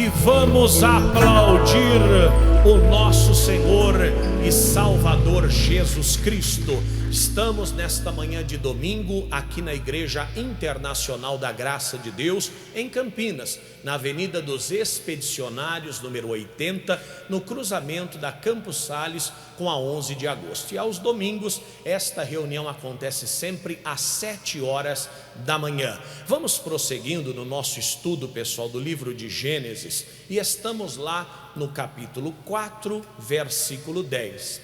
e vamos aplaudir o nosso Senhor e Salvador Jesus Cristo. Estamos nesta manhã de domingo aqui na Igreja Internacional da Graça de Deus, em Campinas, na Avenida dos Expedicionários, número 80, no cruzamento da Campos Sales com a 11 de agosto. E aos domingos, esta reunião acontece sempre às 7 horas da manhã. Vamos prosseguindo no nosso estudo, pessoal, do livro de Gênesis, e estamos lá no capítulo 4, versículo 10.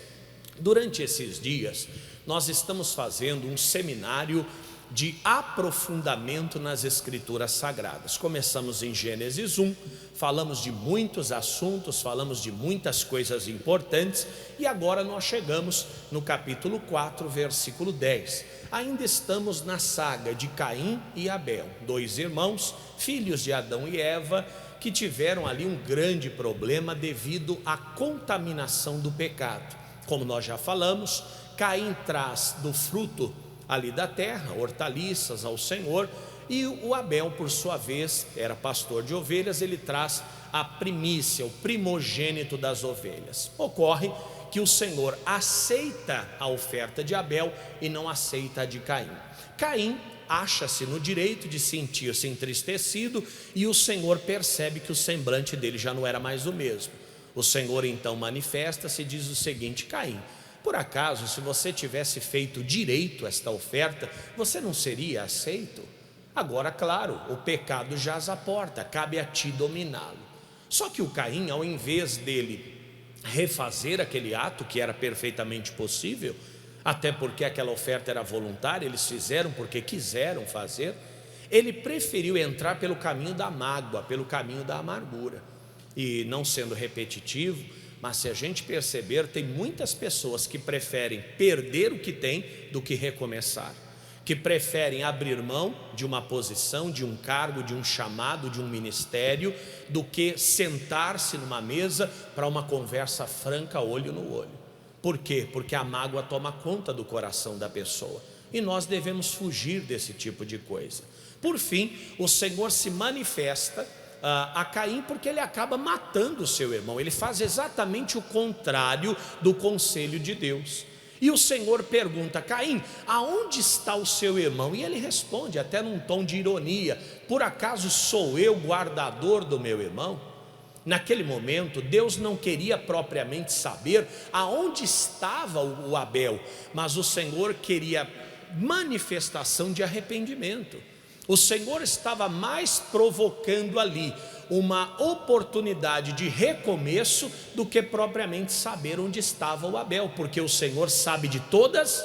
Durante esses dias, nós estamos fazendo um seminário de aprofundamento nas Escrituras Sagradas. Começamos em Gênesis 1, falamos de muitos assuntos, falamos de muitas coisas importantes, e agora nós chegamos no capítulo 4, versículo 10. Ainda estamos na saga de Caim e Abel, dois irmãos, filhos de Adão e Eva, que tiveram ali um grande problema devido à contaminação do pecado. Como nós já falamos, Caim traz do fruto ali da terra, hortaliças ao Senhor, e o Abel, por sua vez, era pastor de ovelhas, ele traz a primícia, o primogênito das ovelhas. Ocorre que o Senhor aceita a oferta de Abel e não aceita a de Caim. Caim acha-se no direito de sentir-se entristecido, e o Senhor percebe que o semblante dele já não era mais o mesmo. O Senhor então manifesta-se e diz o seguinte: Caim, por acaso, se você tivesse feito direito esta oferta, você não seria aceito? Agora, claro, o pecado jaz à porta, cabe a ti dominá-lo. Só que o Caim, ao invés dele refazer aquele ato, que era perfeitamente possível, até porque aquela oferta era voluntária, eles fizeram porque quiseram fazer, ele preferiu entrar pelo caminho da mágoa, pelo caminho da amargura. E não sendo repetitivo, mas se a gente perceber, tem muitas pessoas que preferem perder o que tem do que recomeçar, que preferem abrir mão de uma posição, de um cargo, de um chamado, de um ministério, do que sentar-se numa mesa para uma conversa franca, olho no olho. Por quê? Porque a mágoa toma conta do coração da pessoa, e nós devemos fugir desse tipo de coisa. Por fim, o Senhor se manifesta a Caim porque ele acaba matando o seu irmão. Ele faz exatamente o contrário do conselho de Deus. E o Senhor pergunta: Caim, aonde está o seu irmão? E ele responde até num tom de ironia: por acaso sou eu guardador do meu irmão? Naquele momento, Deus não queria propriamente saber aonde estava o Abel, mas o Senhor queria manifestação de arrependimento. O Senhor estava mais provocando ali uma oportunidade de recomeço do que propriamente saber onde estava o Abel, porque o Senhor sabe de todas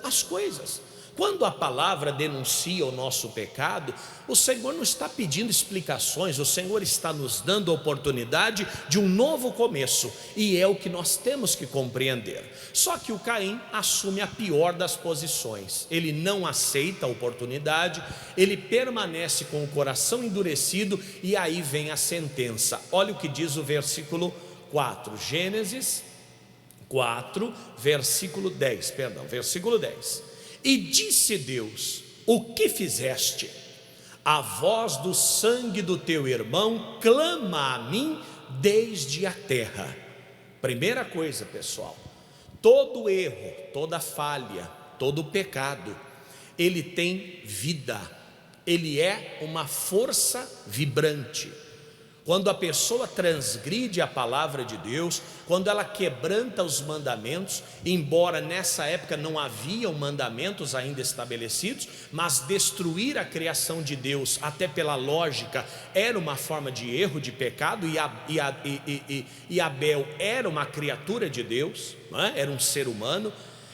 as coisas. Quando a palavra denuncia o nosso pecado, o Senhor não está pedindo explicações, o Senhor está nos dando a oportunidade de um novo começo, e é o que nós temos que compreender. Só que o Caim assume a pior das posições, ele não aceita a oportunidade, ele permanece com o coração endurecido, e aí vem a sentença. Olha o que diz o versículo 4, Gênesis 4, versículo 10. E disse Deus: o que fizeste? A voz do sangue do teu irmão clama a mim desde a terra. Primeira coisa, pessoal, todo erro, toda falha, todo pecado, ele tem vida, ele é uma força vibrante. Quando a pessoa transgride a palavra de Deus, quando ela quebranta os mandamentos, embora nessa época não haviam mandamentos ainda estabelecidos, mas destruir a criação de Deus, até pela lógica, era uma forma de erro, de pecado, e Abel era uma criatura de Deus, não é? Era um ser humano.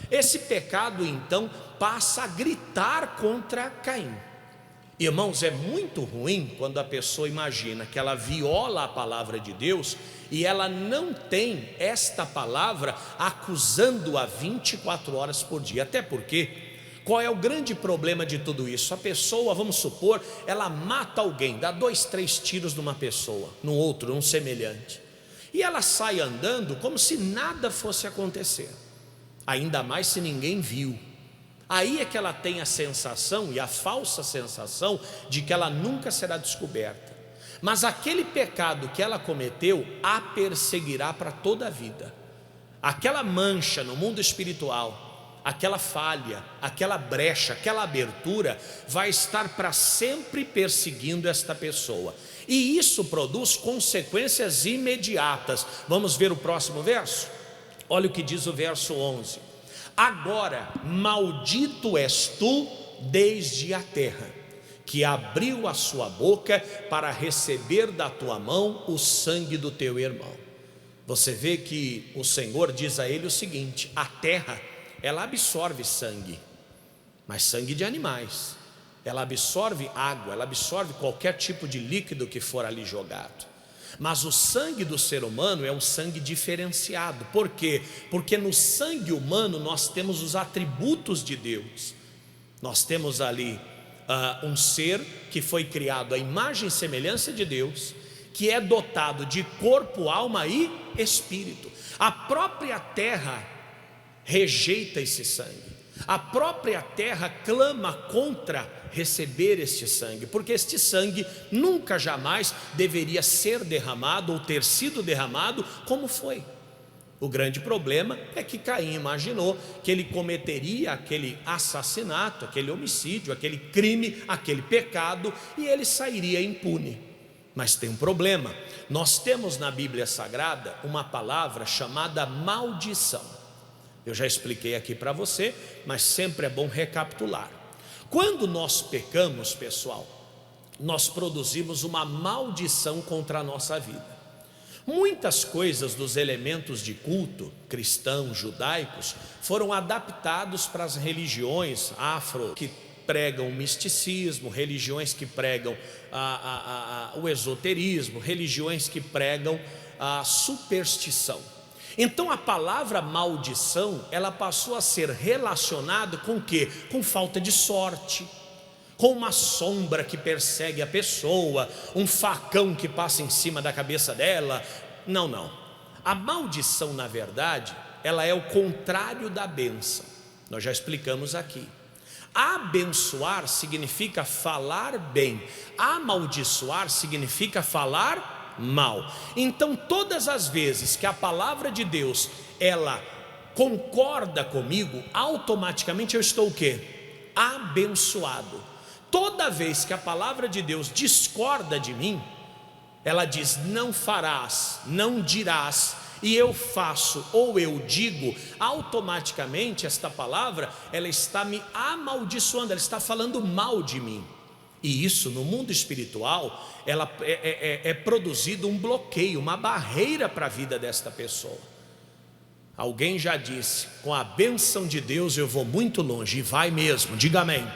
Esse pecado então passa a gritar contra Caim. Irmãos, é muito ruim quando a pessoa imagina que ela viola a palavra de Deus e ela não tem esta palavra acusando-a 24 horas por dia. Até porque, qual é o grande problema de tudo isso? A pessoa, vamos supor, ela mata alguém, dá 2, 3 tiros numa pessoa, no outro, num semelhante, e ela sai andando como se nada fosse acontecer, ainda mais se ninguém viu. Aí é que ela tem a sensação, e a falsa sensação, de que ela nunca será descoberta. Mas aquele pecado que ela cometeu a perseguirá para toda a vida. Aquela mancha no mundo espiritual, aquela falha, aquela brecha, aquela abertura vai estar para sempre perseguindo esta pessoa. E isso produz consequências imediatas. Vamos ver o próximo verso? Olha o que diz o verso 11: agora maldito és tu desde a terra, que abriu a sua boca para receber da tua mão o sangue do teu irmão. Você vê que o Senhor diz a ele o seguinte: a terra, ela absorve sangue, mas sangue de animais. Ela absorve água, ela absorve qualquer tipo de líquido que for ali jogado. Mas o sangue do ser humano é um sangue diferenciado. Por quê? Porque no sangue humano nós temos os atributos de Deus. Nós temos ali um ser que foi criado à imagem e semelhança de Deus, que é dotado de corpo, alma e espírito. A própria terra rejeita esse sangue. A própria terra clama contra receber este sangue, porque este sangue nunca jamais deveria ser derramado ou ter sido derramado como foi. O grande problema é que Caim imaginou que ele cometeria aquele assassinato, aquele homicídio, aquele crime, aquele pecado, e ele sairia impune. Mas tem um problema. Nós temos na Bíblia Sagrada uma palavra chamada maldição. Eu já expliquei aqui para você, mas sempre é bom recapitular. Quando nós pecamos, pessoal, nós produzimos uma maldição contra a nossa vida. Muitas coisas dos elementos de culto cristãos, judaicos, foram adaptados para as religiões afro, que pregam o misticismo, religiões que pregam o esoterismo, religiões que pregam a superstição. Então a palavra maldição, ela passou a ser relacionada com o quê? Com falta de sorte, com uma sombra que persegue a pessoa, um facão que passa em cima da cabeça dela. Não. A maldição, na verdade, ela é o contrário da bênção. Nós já explicamos aqui. Abençoar significa falar bem, amaldiçoar significa falar mal. Então todas as vezes que a palavra de Deus ela concorda comigo, automaticamente eu estou o quê? Abençoado. Toda vez que a palavra de Deus discorda de mim, ela diz não farás, não dirás, e eu faço ou eu digo, automaticamente esta palavra ela está me amaldiçoando, ela está falando mal de mim. E isso no mundo espiritual ela é produzido um bloqueio, uma barreira para a vida desta pessoa. Alguém já disse: com a bênção de Deus eu vou muito longe, e vai mesmo, diga amém.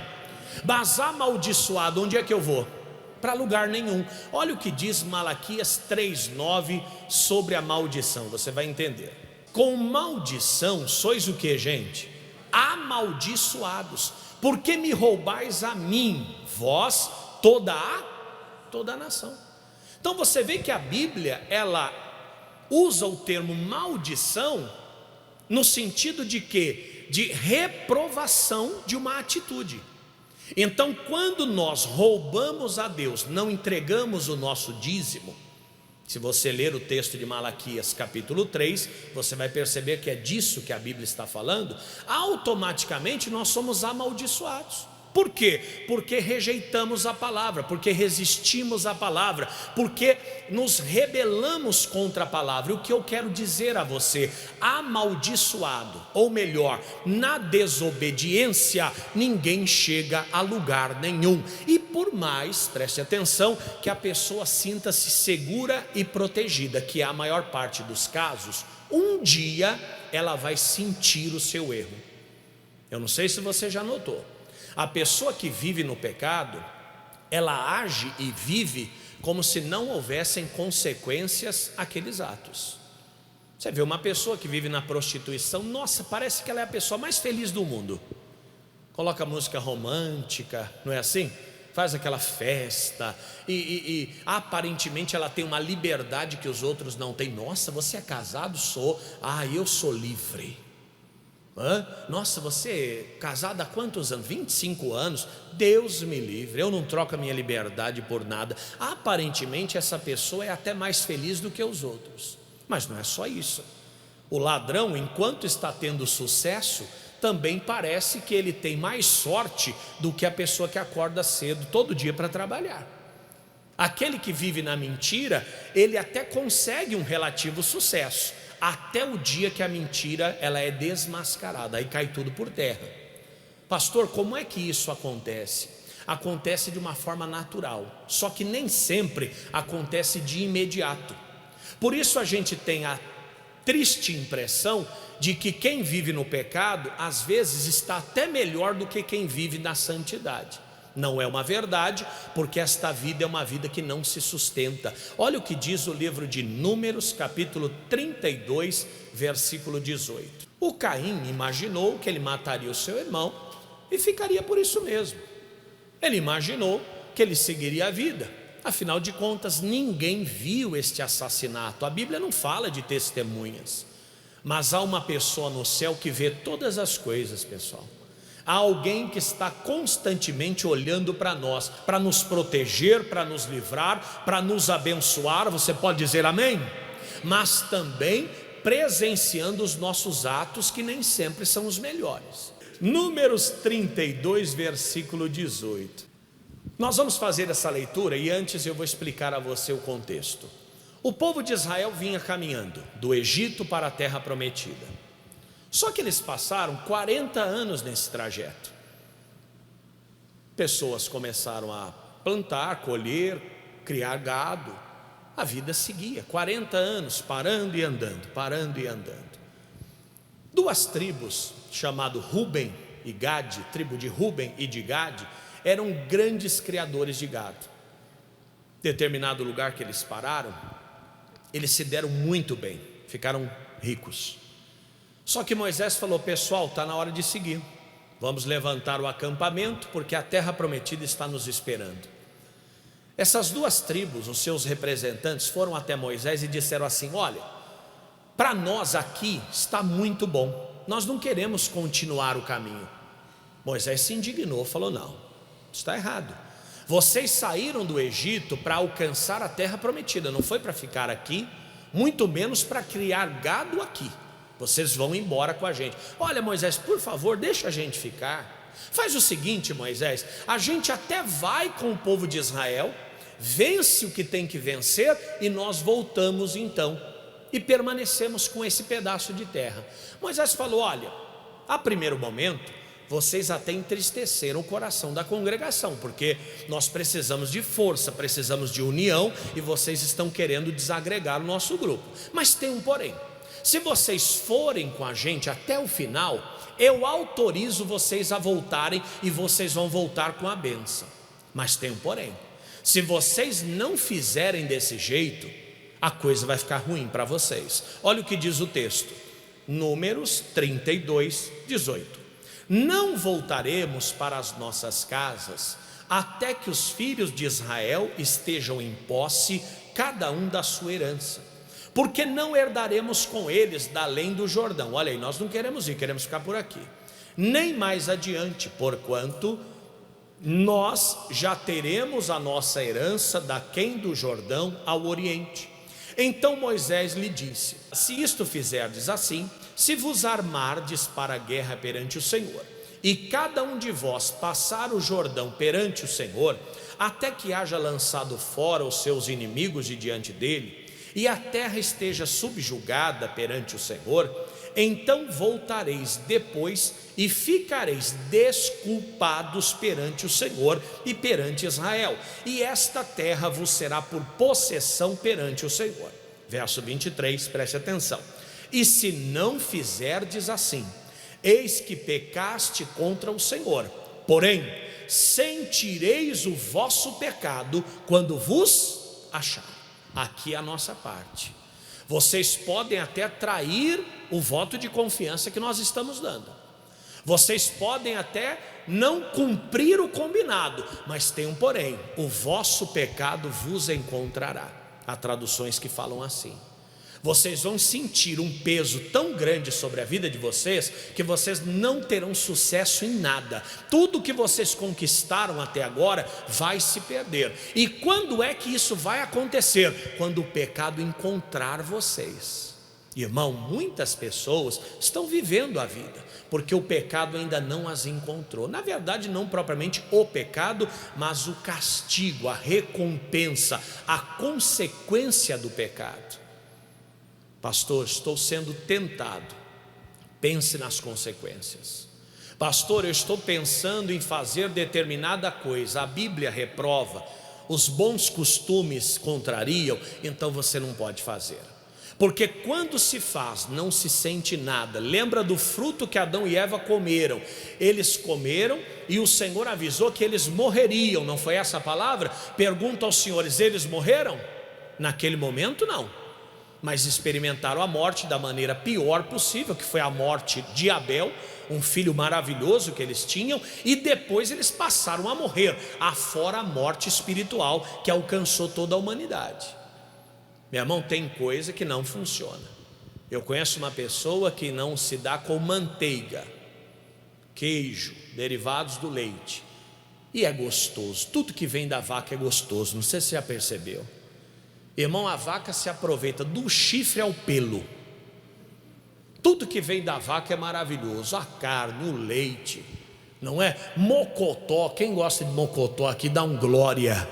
Mas amaldiçoado, onde é que eu vou? Para lugar nenhum. Olha o que diz Malaquias 3:9 sobre a maldição, você vai entender. Com maldição sois o que, gente? Amaldiçoados, porque me roubais a mim, vós, toda a nação. Então você vê que a Bíblia ela usa o termo maldição no sentido de quê? De reprovação de uma atitude. Então quando nós roubamos a Deus, não entregamos o nosso dízimo, se você ler o texto de Malaquias capítulo 3, você vai perceber que é disso que a Bíblia está falando. Automaticamente nós somos amaldiçoados. Por quê? Porque rejeitamos a palavra, porque resistimos à palavra, porque nos rebelamos contra a palavra. O que eu quero dizer a você: amaldiçoado, ou melhor, na desobediência, ninguém chega a lugar nenhum. E por mais, preste atenção, que a pessoa sinta-se segura e protegida, que é a maior parte dos casos, um dia ela vai sentir o seu erro. Eu não sei se você já notou. A pessoa que vive no pecado, ela age e vive como se não houvessem consequências àqueles atos. Você vê uma pessoa que vive na prostituição, nossa, parece que ela é a pessoa mais feliz do mundo. Coloca música romântica, não é assim? Faz aquela festa e aparentemente ela tem uma liberdade que os outros não têm. Nossa, você é casado? Sou. Ah, eu sou livre. Nossa, você casada há quantos anos? 25 anos. Deus me livre, eu não troco a minha liberdade por nada. Aparentemente essa pessoa é até mais feliz do que os outros. Mas não é só isso. O ladrão, enquanto está tendo sucesso, também parece que ele tem mais sorte do que a pessoa que acorda cedo todo dia para trabalhar. Aquele que vive na mentira, ele até consegue um relativo sucesso, até o dia que a mentira ela é desmascarada, aí cai tudo por terra. Pastor, como é que isso acontece? Acontece de uma forma natural, só que nem sempre acontece de imediato. Por isso a gente tem a triste impressão de que quem vive no pecado às vezes está até melhor do que quem vive na santidade. Não é uma verdade, porque esta vida é uma vida que não se sustenta. Olha o que diz o livro de Números, capítulo 32, versículo 18. O Caim imaginou que ele mataria o seu irmão e ficaria por isso mesmo. Ele imaginou que ele seguiria a vida. Afinal de contas, ninguém viu este assassinato. A Bíblia não fala de testemunhas, mas há uma pessoa no céu que vê todas as coisas, pessoal. Há alguém que está constantemente olhando para nós, para nos proteger, para nos livrar, para nos abençoar. Você pode dizer amém? Mas também presenciando os nossos atos, que nem sempre são os melhores. Números 32, versículo 18. Nós vamos fazer essa leitura e antes eu vou explicar a você o contexto. O povo de Israel vinha caminhando do Egito para a terra prometida. Só que eles passaram 40 anos nesse trajeto. Pessoas começaram a plantar, colher, criar gado. A vida seguia, 40 anos, parando e andando, parando e andando. Duas tribos, chamado Ruben e Gade, tribo de Ruben e de Gade, eram grandes criadores de gado. Determinado lugar que eles pararam, eles se deram muito bem, ficaram ricos. Só que Moisés falou: pessoal, está na hora de seguir. Vamos levantar o acampamento, porque a terra prometida está nos esperando. Essas duas tribos, os seus representantes, foram até Moisés e disseram assim: olha, para nós aqui está muito bom, nós não queremos continuar o caminho. Moisés se indignou, falou: não, está errado. Vocês saíram do Egito para alcançar a terra prometida, não foi para ficar aqui, muito menos para criar gado aqui. Vocês vão embora com a gente. Olha, Moisés, por favor, deixa a gente ficar. Faz o seguinte, Moisés, a gente até vai com o povo de Israel, vence o que tem que vencer e nós voltamos então e permanecemos com esse pedaço de terra. Moisés falou: olha, a primeiro momento vocês até entristeceram o coração da congregação, porque nós precisamos de força, precisamos de união, e vocês estão querendo desagregar o nosso grupo. Mas tem um porém: se vocês forem com a gente até o final, eu autorizo vocês a voltarem e vocês vão voltar com a bênção. Mas tem um porém: se vocês não fizerem desse jeito, a coisa vai ficar ruim para vocês. Olha o que diz o texto, Números 32, 18. Não voltaremos para as nossas casas até que os filhos de Israel estejam em posse, cada um da sua herança, porque não herdaremos com eles da além do Jordão. Olha aí, nós não queremos ir, queremos ficar por aqui, nem mais adiante, porquanto nós já teremos a nossa herança daquém do Jordão ao oriente. Então Moisés lhe disse: se isto fizerdes assim, se vos armardes para a guerra perante o Senhor, e cada um de vós passar o Jordão perante o Senhor, até que haja lançado fora os seus inimigos de diante dele, e a terra esteja subjugada perante o Senhor, então voltareis depois e ficareis desculpados perante o Senhor e perante Israel, e esta terra vos será por possessão perante o Senhor. Verso 23, preste atenção: e se não fizerdes assim, eis que pecaste contra o Senhor, porém sentireis o vosso pecado quando vos achar. Aqui é a nossa parte. Vocês podem até trair o voto de confiança que nós estamos dando, vocês podem até não cumprir o combinado, mas tem um porém: o vosso pecado vos encontrará. Há traduções que falam assim. Vocês vão sentir um peso tão grande sobre a vida de vocês que vocês não terão sucesso em nada. Tudo que vocês conquistaram até agora vai se perder. E quando é que isso vai acontecer? Quando o pecado encontrar vocês. Irmão, muitas pessoas estão vivendo a vida porque o pecado ainda não as encontrou. Na verdade, não propriamente o pecado, mas o castigo, a recompensa, a consequência do pecado. Pastor, estou sendo tentado. Pense nas consequências. Pastor, eu estou pensando em fazer determinada coisa, a Bíblia reprova, os bons costumes contrariam, então você não pode fazer. Porque quando se faz, não se sente nada. Lembra do fruto que Adão e Eva comeram? Eles comeram e o Senhor avisou que eles morreriam, não foi essa a palavra? Pergunto aos senhores, eles morreram? Naquele momento não, mas experimentaram a morte da maneira pior possível, que foi a morte de Abel, um filho maravilhoso que eles tinham, e depois eles passaram a morrer, afora a morte espiritual que alcançou toda a humanidade. Meu irmão, tem coisa que não funciona. Eu conheço uma pessoa que não se dá com manteiga, queijo, derivados do leite, e é gostoso, tudo que vem da vaca é gostoso, não sei se você já percebeu. Irmão, a vaca se aproveita do chifre ao pelo. Tudo que vem da vaca é maravilhoso, a carne, o leite, não é? Mocotó, quem gosta de mocotó aqui dá um glória.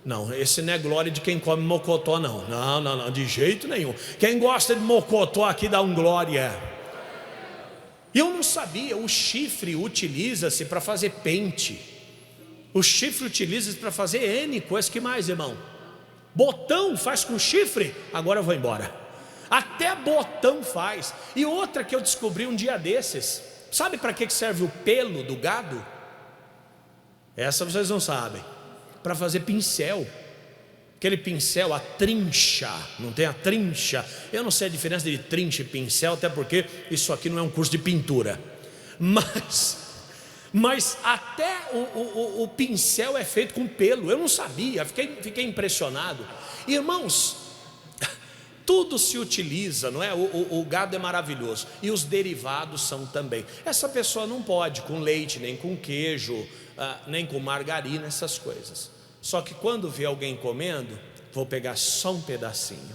Não, esse não é glória de quem come mocotó não. Não, de jeito nenhum. Quem gosta de mocotó aqui dá um glória. E eu não sabia, o chifre utiliza-se para fazer pente. O chifre utiliza-se para fazer N coisas. Que mais, irmão? Botão faz com chifre? Agora eu vou embora. Até botão faz. E outra que eu descobri um dia desses, sabe para que serve o pelo do gado? Essa vocês não sabem. Para fazer pincel. Aquele pincel, a trincha, não tem a trincha? Eu não sei a diferença de trincha e pincel, até porque isso aqui não é um curso de pintura. Mas até o pincel é feito com pelo. Eu não sabia, fiquei impressionado. Irmãos, tudo se utiliza, não é? O gado é maravilhoso e os derivados são também. Essa pessoa não pode com leite, nem com queijo, nem com margarina, essas coisas. Só que quando vê alguém comendo, vou pegar só um pedacinho.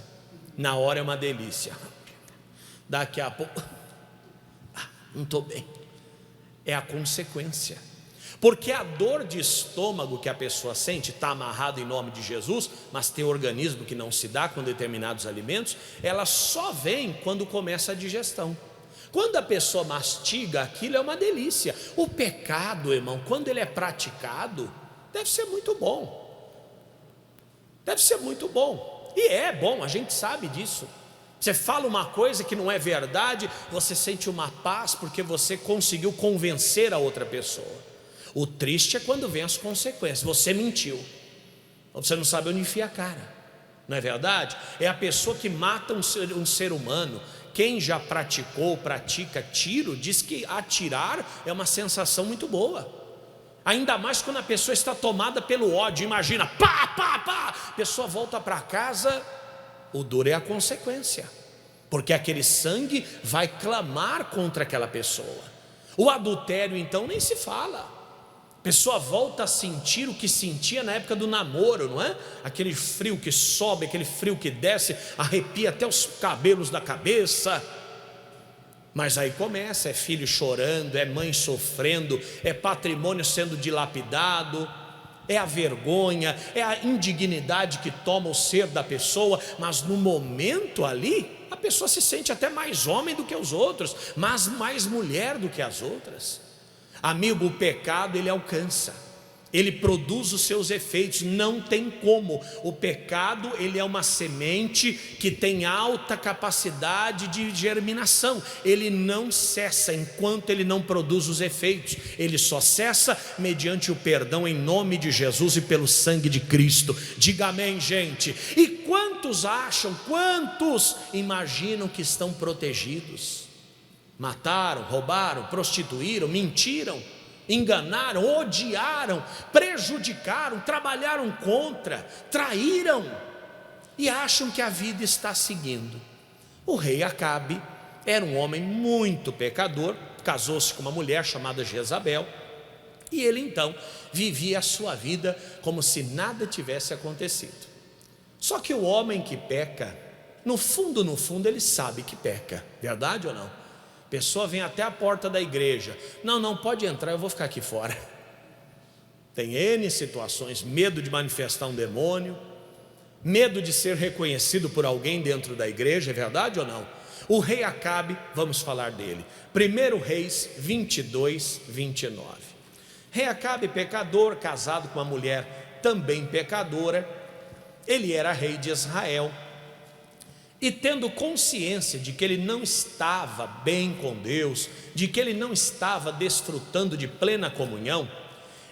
Na hora é uma delícia. Daqui a pouco, não estou bem. É a consequência. Porque a dor de estômago que a pessoa sente, está amarrado em nome de Jesus, mas tem organismo que não se dá com determinados alimentos, ela só vem quando começa a digestão. Quando a pessoa mastiga aquilo, é uma delícia. O pecado, irmão, quando ele é praticado, deve ser muito bom. Deve ser muito bom. E é bom, a gente sabe disso. Você fala uma coisa que não é verdade, você sente uma paz porque você conseguiu convencer a outra pessoa. O triste é quando vem as consequências. Você mentiu, você não sabe onde enfia a cara, não é verdade? É a pessoa que mata um ser humano. Quem já pratica tiro, diz que atirar é uma sensação muito boa. Ainda mais quando a pessoa está tomada pelo ódio. Imagina, pá, pá, pá. A pessoa volta para casa, o duro é a consequência, porque aquele sangue vai clamar contra aquela pessoa. O adultério então nem se fala. A pessoa volta a sentir o que sentia na época do namoro, não é? Aquele frio que sobe, aquele frio que desce, arrepia até os cabelos da cabeça. Mas aí começa, é filho chorando, é mãe sofrendo, é patrimônio sendo dilapidado, é a vergonha, é a indignidade que toma o ser da pessoa. Mas no momento ali, a pessoa se sente até mais homem do que os outros, mas mais mulher do que as outras. Amigo, o pecado ele alcança, ele produz os seus efeitos, não tem como. O pecado ele é uma semente que tem alta capacidade de germinação. Ele não cessa enquanto ele não produz os efeitos. Ele só cessa mediante o perdão em nome de Jesus e pelo sangue de Cristo. Diga amém, gente. E quantos imaginam que estão protegidos? Mataram, roubaram, prostituíram, mentiram, enganaram, odiaram, prejudicaram, trabalharam contra, traíram. e acham que a vida está seguindo. O rei Acabe era um homem muito pecador, casou-se com uma mulher chamada Jezabel, e ele então vivia a sua vida como se nada tivesse acontecido. Só que o homem que peca, no fundo, ele sabe que peca, verdade ou não? A pessoa vem até a porta da igreja, não pode entrar, eu vou ficar aqui fora. Tem N situações, medo de manifestar um demônio, medo de ser reconhecido por alguém dentro da igreja, é verdade ou não? O rei Acabe, vamos falar dele. 1 Reis 22, 29. Rei Acabe, pecador, casado com uma mulher também pecadora, ele era rei de Israel, e tendo consciência de que ele não estava bem com Deus, de que ele não estava desfrutando de plena comunhão,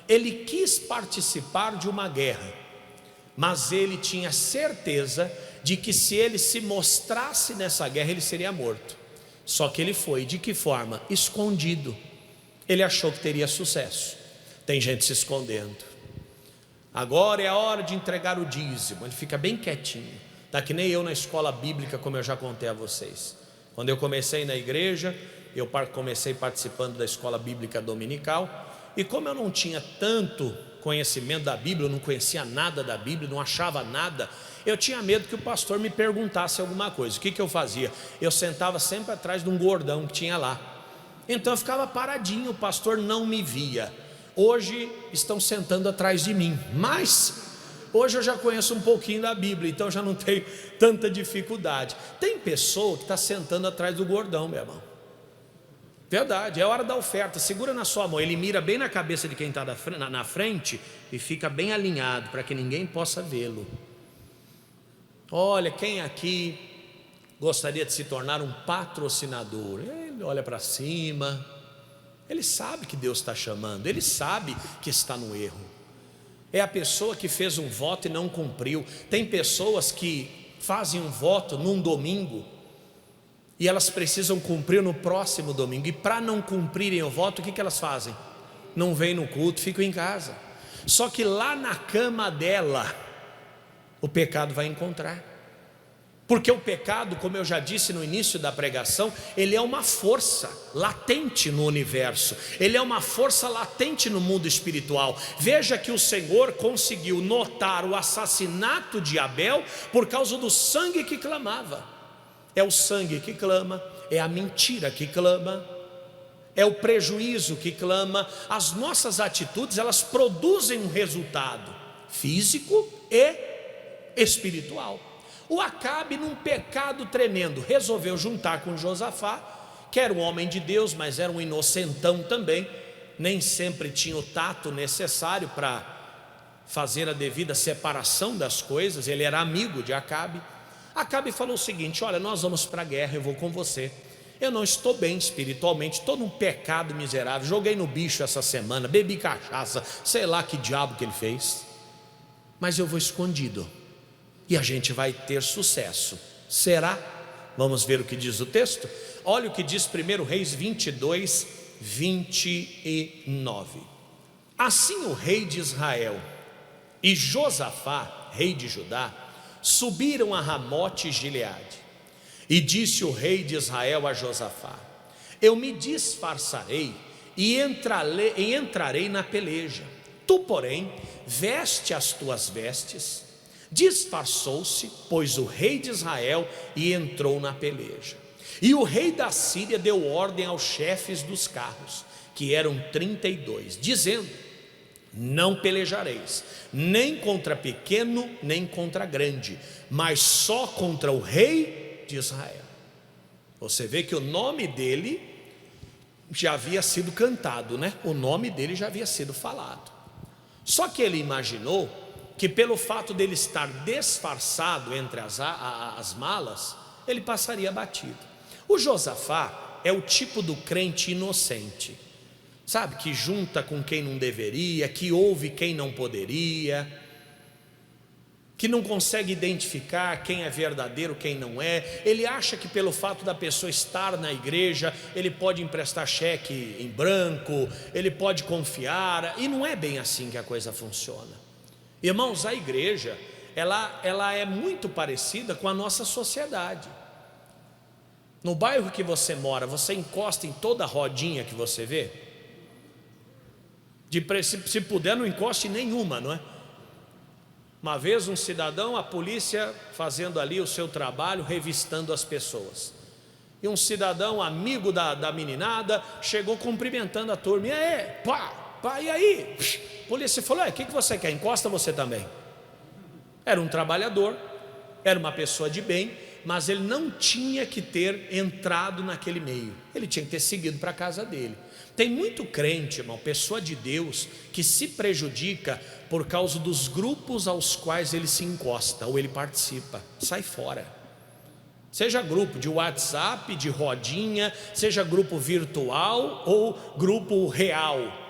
ele quis participar de uma guerra, mas ele tinha certeza de que se ele se mostrasse nessa guerra, ele seria morto. Só que ele foi, de que forma? Escondido. Ele achou que teria sucesso. Tem gente se escondendo. Agora é a hora de entregar o dízimo. Ele fica bem quietinho. Está que nem eu na escola bíblica, como eu já contei a vocês. Quando eu comecei na igreja, eu comecei participando da escola bíblica dominical, e como eu não tinha tanto conhecimento da Bíblia, eu não conhecia nada da Bíblia, não achava nada, eu tinha medo que o pastor me perguntasse alguma coisa. O que eu fazia? Eu sentava sempre atrás de um gordão que tinha lá, então eu ficava paradinho, o pastor não me via. Hoje estão sentando atrás de mim, mas hoje eu já conheço um pouquinho da Bíblia, então já não tenho tanta dificuldade. Tem pessoa que está sentando atrás do gordão, meu irmão. Verdade, é hora da oferta, segura na sua mão, ele mira bem na cabeça de quem está na frente e fica bem alinhado para que ninguém possa vê-lo. Olha, quem aqui gostaria de se tornar um patrocinador? Ele olha para cima, ele sabe que Deus está chamando, ele sabe que está no erro. É a pessoa que fez um voto e não cumpriu. Tem pessoas que fazem um voto num domingo e elas precisam cumprir no próximo domingo, e para não cumprirem o voto, o que elas fazem? Não vêm no culto, ficam em casa. Só que lá na cama dela, o pecado vai encontrar, porque o pecado, como eu já disse no início da pregação, ele é uma força latente no universo, ele é uma força latente no mundo espiritual. Veja que o Senhor conseguiu notar o assassinato de Abel por causa do sangue que clamava. É o sangue que clama, é a mentira que clama, é o prejuízo que clama. As nossas atitudes, elas produzem um resultado físico e espiritual. O Acabe, num pecado tremendo, resolveu juntar com Josafá, que era um homem de Deus, mas era um inocentão também, nem sempre tinha o tato necessário para fazer a devida separação das coisas. Ele era amigo de Acabe. Acabe falou o seguinte: olha, nós vamos para a guerra, eu vou com você. Eu não estou bem espiritualmente, estou num pecado miserável, joguei no bicho essa semana, bebi cachaça, sei lá que diabo que ele fez, mas eu vou escondido e a gente vai ter sucesso. Será? Vamos ver o que diz o texto. Olha o que diz 1 Reis 22, 29. Assim o rei de Israel e Josafá, rei de Judá, subiram a Ramote Gileade. E disse o rei de Israel a Josafá: eu me disfarçarei e entrarei na peleja. Tu, porém, veste as tuas vestes. Disfarçou-se, pois, o rei de Israel e entrou na peleja. E o rei da Síria deu ordem aos chefes dos carros, que eram 32, dizendo: não pelejareis, nem contra pequeno, nem contra grande, mas só contra o rei de Israel. Você vê que o nome dele já havia sido cantado, né? O nome dele já havia sido falado. Só que ele imaginou que pelo fato dele estar disfarçado entre as malas, ele passaria batido. O Josafá é o tipo do crente inocente, sabe, que junta com quem não deveria, que ouve quem não poderia, que não consegue identificar quem é verdadeiro, quem não é. Ele acha que pelo fato da pessoa estar na igreja, ele pode emprestar cheque em branco, ele pode confiar, e não é bem assim que a coisa funciona. Irmãos, a igreja ela é muito parecida com a nossa sociedade. No bairro que você mora, você encosta em toda rodinha que você vê? Se puder, não encoste em nenhuma, não é? Uma vez um cidadão, a polícia fazendo ali o seu trabalho, revistando as pessoas. E um cidadão, amigo da meninada, chegou cumprimentando a turma. E aí, pá, e aí? A polícia falou, o que você quer? Encosta você também. Era um trabalhador, era uma pessoa de bem, mas ele não tinha que ter entrado naquele meio. Ele tinha que ter seguido para a casa dele. Tem muito crente, irmão, pessoa de Deus, que se prejudica por causa dos grupos aos quais ele se encosta ou ele participa. Sai fora. Seja grupo de WhatsApp, de rodinha, seja grupo virtual ou grupo real.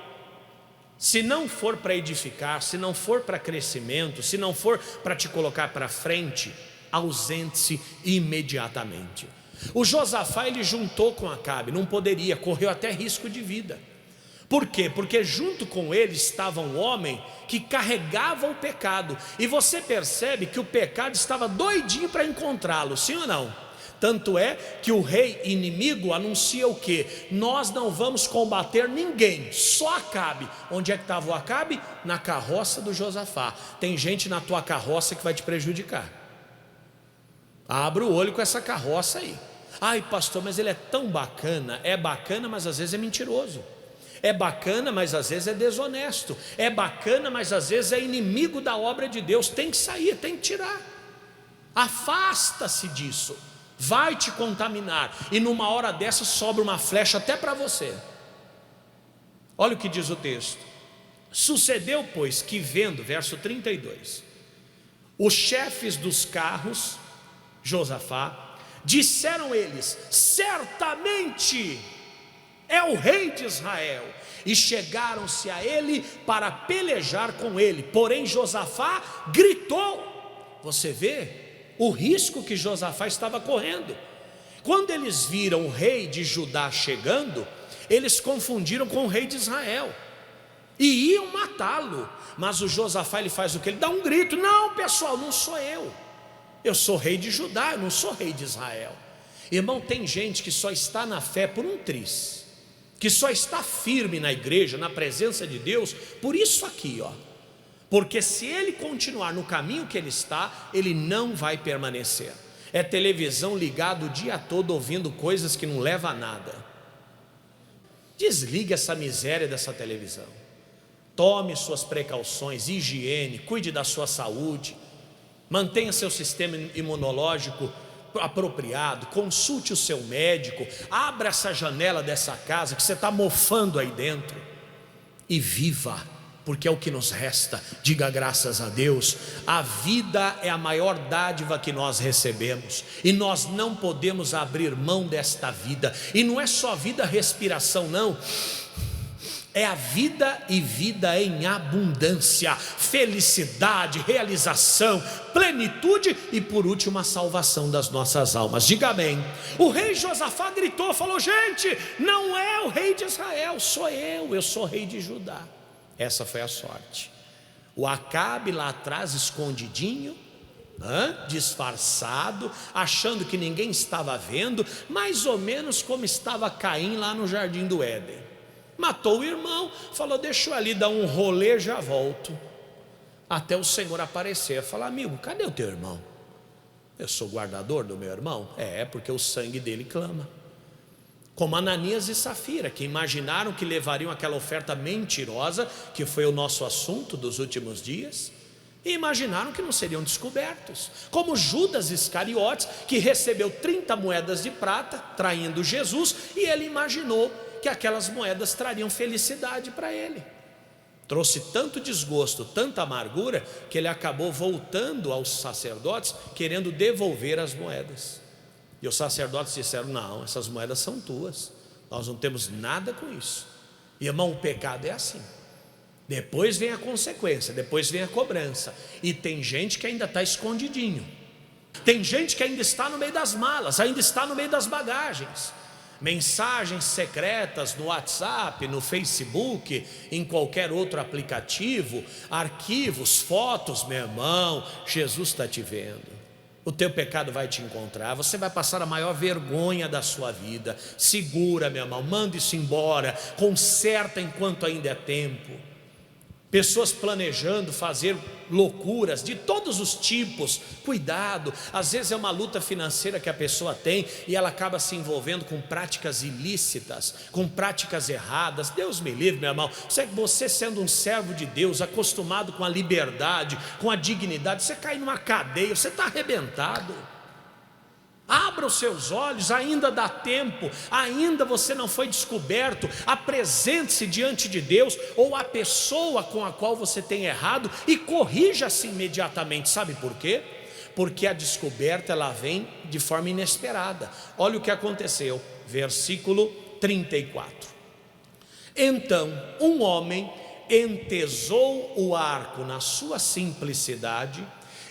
Se não for para edificar, se não for para crescimento, se não for para te colocar para frente, ausente-se imediatamente. O Josafá, ele juntou com Acabe, não poderia, correu até risco de vida. Por quê? Porque junto com ele estava um homem que carregava o pecado. E você percebe que o pecado estava doidinho para encontrá-lo, sim ou não? Tanto é que o rei inimigo anuncia o quê? Nós não vamos combater ninguém, só Acabe. Onde é que estava o Acabe? Na carroça do Josafá. Tem gente na tua carroça que vai te prejudicar. Abra o olho com essa carroça aí. Ai, pastor, mas ele é tão bacana. É bacana, mas às vezes é mentiroso. É bacana, mas às vezes é desonesto. É bacana, mas às vezes é inimigo da obra de Deus. Tem que sair, tem que tirar. Afasta-se disso. Vai te contaminar. E numa hora dessa sobra uma flecha até para você. Olha o que diz o texto. Sucedeu, pois, que vendo, verso 32, os chefes dos carros, Josafá, disseram eles, certamente é o rei de Israel, e chegaram-se a ele para pelejar com ele, porém Josafá gritou. Você vê o risco que Josafá estava correndo. Quando eles viram o rei de Judá chegando, eles confundiram com o rei de Israel e iam matá-lo. Mas o Josafá, ele faz o que? Ele dá um grito, não pessoal, não sou eu sou rei de Judá, eu não sou rei de Israel. Irmão, tem gente que só está na fé por um triz, que só está firme na igreja, na presença de Deus, por isso aqui, ó. Porque se ele continuar no caminho que ele está, ele não vai permanecer. É televisão ligada o dia todo ouvindo coisas que não levam a nada. Desligue essa miséria dessa televisão. Tome suas precauções, higiene, cuide da sua saúde. Mantenha seu sistema imunológico apropriado, consulte o seu médico, abra essa janela dessa casa que você está mofando aí dentro e viva, porque é o que nos resta. Diga graças a Deus. A vida é a maior dádiva que nós recebemos e nós não podemos abrir mão desta vida. E não é só vida, respiração, não. É a vida e vida em abundância, felicidade, realização, plenitude e por último a salvação das nossas almas. Diga amém. O rei Josafá gritou, falou, gente, não é o rei de Israel, sou eu sou rei de Judá. Essa foi a sorte. O Acabe lá atrás escondidinho, disfarçado, achando que ninguém estava vendo, mais ou menos como estava Caim lá no jardim do Éden. Matou o irmão, falou, deixa eu ali dar um rolê, já volto. Até o Senhor aparecer, falar, amigo, cadê o teu irmão? Eu sou guardador do meu irmão? É, porque o sangue dele clama. Como Ananias e Safira, que imaginaram que levariam aquela oferta mentirosa, que foi o nosso assunto dos últimos dias, e imaginaram que não seriam descobertos. Como Judas Iscariotes, que recebeu 30 moedas de prata, traindo Jesus, e ele imaginou que aquelas moedas trariam felicidade para ele. Trouxe tanto desgosto, tanta amargura, que ele acabou voltando aos sacerdotes, querendo devolver as moedas. E os sacerdotes disseram, não, essas moedas são tuas, nós não temos nada com isso. E irmão, o pecado é assim. Depois vem a consequência, depois vem a cobrança. E tem gente que ainda está escondidinho. Tem gente que ainda está no meio das malas, ainda está no meio das bagagens. mensagens secretas no WhatsApp, no Facebook, em qualquer outro aplicativo, arquivos, fotos, meu irmão, Jesus está te vendo. O teu pecado vai te encontrar, você vai passar a maior vergonha da sua vida. Segura, meu irmão, manda isso embora, conserta enquanto ainda é tempo. Pessoas planejando fazer loucuras de todos os tipos, cuidado, às vezes é uma luta financeira que a pessoa tem e ela acaba se envolvendo com práticas ilícitas, com práticas erradas. Deus me livre, meu irmão, você sendo um servo de Deus, acostumado com a liberdade, com a dignidade, você cai numa cadeia, você está arrebentado. Abra os seus olhos, ainda dá tempo, ainda você não foi descoberto. Apresente-se diante de Deus ou a pessoa com a qual você tem errado e corrija-se imediatamente. Sabe por quê? Porque a descoberta ela vem de forma inesperada. Olha o que aconteceu, versículo 34. Então um homem entesou o arco na sua simplicidade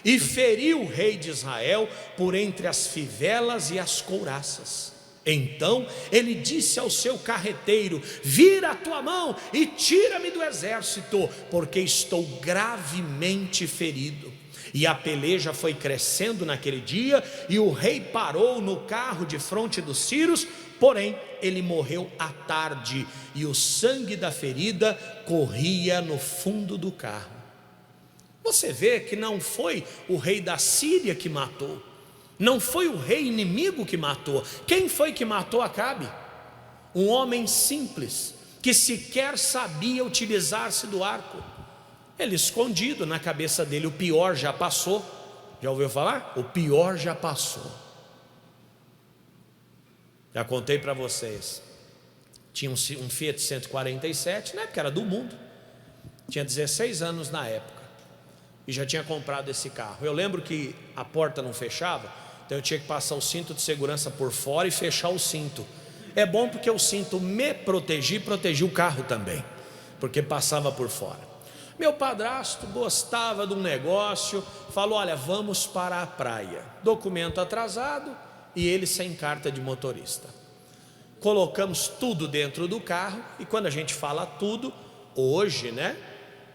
e feriu o rei de Israel por entre as fivelas e as couraças. Então ele disse ao seu carreteiro: vira a tua mão e tira-me do exército, porque estou gravemente ferido. E a peleja foi crescendo naquele dia, e o rei parou no carro de fronte dos sírios, porém ele morreu à tarde, e o sangue da ferida corria no fundo do carro. Você vê que não foi o rei da Síria que matou, não foi o rei inimigo que matou. Quem foi que matou Acabe? Um homem simples, que sequer sabia utilizar-se do arco. Ele escondido na cabeça dele, o pior já passou. Já ouviu falar? O pior já passou. Já contei para vocês. Tinha um Fiat 147, na época era do mundo. Tinha 16 anos na época. E já tinha comprado esse carro. Eu lembro que a porta não fechava, então eu tinha que passar o cinto de segurança por fora e fechar o cinto. É bom porque o cinto me protegia e protegia o carro também, porque passava por fora. Meu padrasto gostava de um negócio, falou: olha, vamos para a praia. Documento atrasado e ele sem carta de motorista. Colocamos tudo dentro do carro, e quando a gente fala tudo, hoje, né?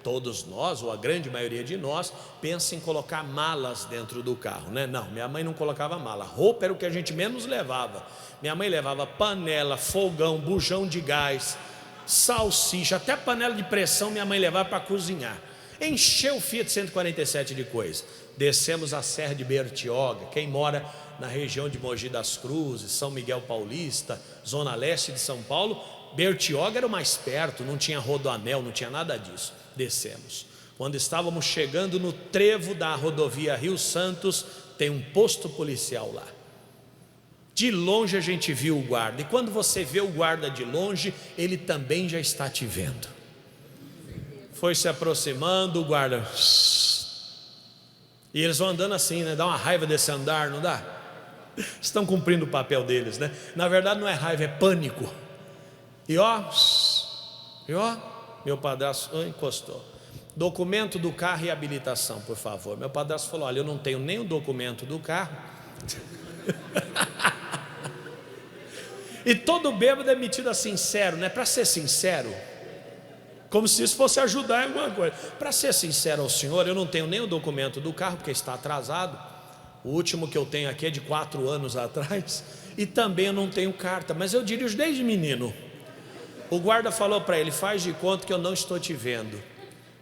Todos nós, ou a grande maioria de nós, pensa em colocar malas dentro do carro, né? Não, minha mãe não colocava mala. Roupa era o que a gente menos levava. Minha mãe levava panela, fogão, bujão de gás, salsicha, até panela de pressão minha mãe levava para cozinhar. Encheu o Fiat 147 de coisa. Descemos a Serra de Bertioga. Quem mora na região de Mogi das Cruzes, São Miguel Paulista, Zona Leste de São Paulo, Bertioga era o mais perto, não tinha rodoanel, não tinha nada disso. Descemos. Quando estávamos chegando no trevo da rodovia Rio Santos, tem um posto policial lá. De longe a gente viu o guarda, e quando você vê o guarda de longe, ele também já está te vendo. Foi se aproximando, o guarda, e eles vão andando assim, né? Dá uma raiva desse andar, não dá? Estão cumprindo o papel deles, né? Na verdade não é raiva, é pânico. E ó, meu padrasto encostou. Documento do carro e habilitação, por favor. Meu padrasto falou: olha, eu não tenho nem o documento do carro. E todo bêbado é metido a sincero, né? Para ser sincero, como se isso fosse ajudar em alguma coisa. Para ser sincero ao senhor, eu não tenho nem o documento do carro, porque está atrasado. O último que eu tenho aqui é de 4 anos atrás. E também eu não tenho carta, mas eu dirijo desde menino. O guarda falou para ele: faz de conta que eu não estou te vendo,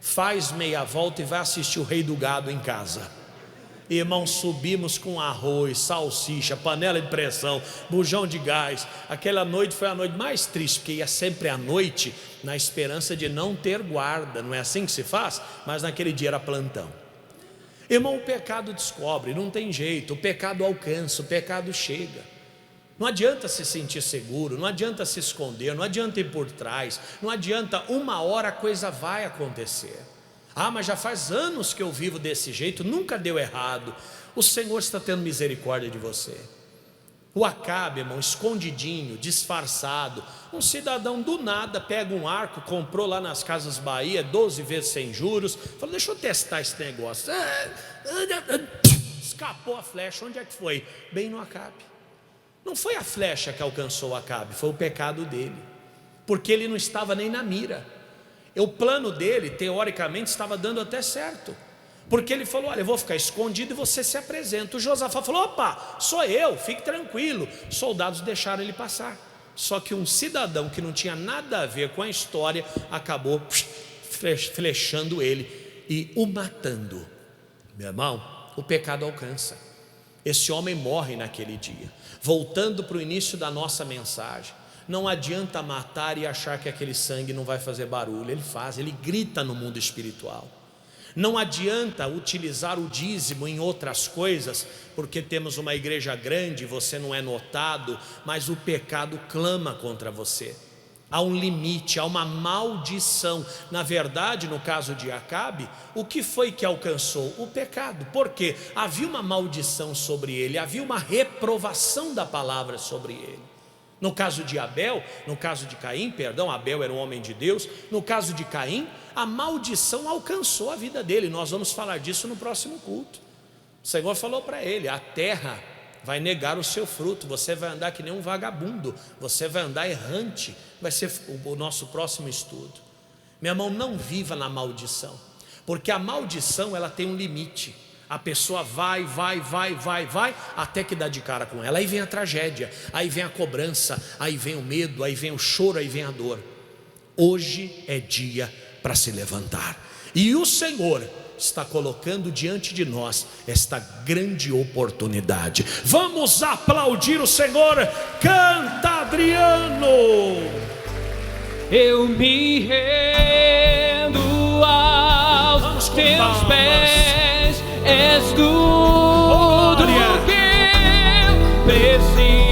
faz meia volta e vai assistir o Rei do Gado em casa. Irmão, subimos com arroz, salsicha, panela de pressão, bujão de gás. Aquela noite foi a noite mais triste, porque ia sempre à noite na esperança de não ter guarda. Não é assim que se faz? Mas naquele dia era plantão. Irmão, o pecado descobre, não tem jeito. O pecado alcança, o pecado chega. Não adianta se sentir seguro, não adianta se esconder, não adianta ir por trás, não adianta, uma hora a coisa vai acontecer. Ah, mas já faz anos que eu vivo desse jeito, nunca deu errado. O Senhor está tendo misericórdia de você. O Acabe, irmão, escondidinho, disfarçado. Um cidadão do nada pega um arco, comprou lá nas Casas Bahia, 12 vezes sem juros. Falou: deixa eu testar esse negócio. Escapou a flecha. Onde é que foi? Bem no Acabe. Não foi a flecha que alcançou Acabe, foi o pecado dele, porque ele não estava nem na mira. O plano dele, teoricamente, estava dando até certo, porque ele falou: olha, eu vou ficar escondido e você se apresenta. O Josafá falou: opa, sou eu, fique tranquilo. Os soldados deixaram ele passar. Só que um cidadão que não tinha nada a ver com a história acabou flechando ele e o matando. Meu irmão, o pecado alcança. Esse homem morre naquele dia. Voltando para o início da nossa mensagem, não adianta matar e achar que aquele sangue não vai fazer barulho. Ele faz, ele grita no mundo espiritual. Não adianta utilizar o dízimo em outras coisas, porque temos uma igreja grande, você não é notado, mas o pecado clama contra você. Há um limite, há uma maldição. Na verdade, no caso de Acabe, o que foi que alcançou? O pecado. Por quê? Havia uma maldição sobre ele, havia uma reprovação da palavra sobre ele. No caso de Abel, no caso de Caim, perdão, Abel era um homem de Deus. No caso de Caim, a maldição alcançou a vida dele. Nós vamos falar disso no próximo culto. O Senhor falou para ele: a terra vai negar o seu fruto, você vai andar que nem um vagabundo, você vai andar errante. Vai ser o nosso próximo estudo. Meu irmão, não viva na maldição, porque a maldição, ela tem um limite. A pessoa vai, até que dá de cara com ela. Aí vem a tragédia, aí vem a cobrança, aí vem o medo, aí vem o choro, aí vem a dor. Hoje é dia para se levantar, e o Senhor está colocando diante de nós esta grande oportunidade. Vamos aplaudir o Senhor. Canta, Adriano. Eu me rendo aos teus pés, és tudo que eu preciso.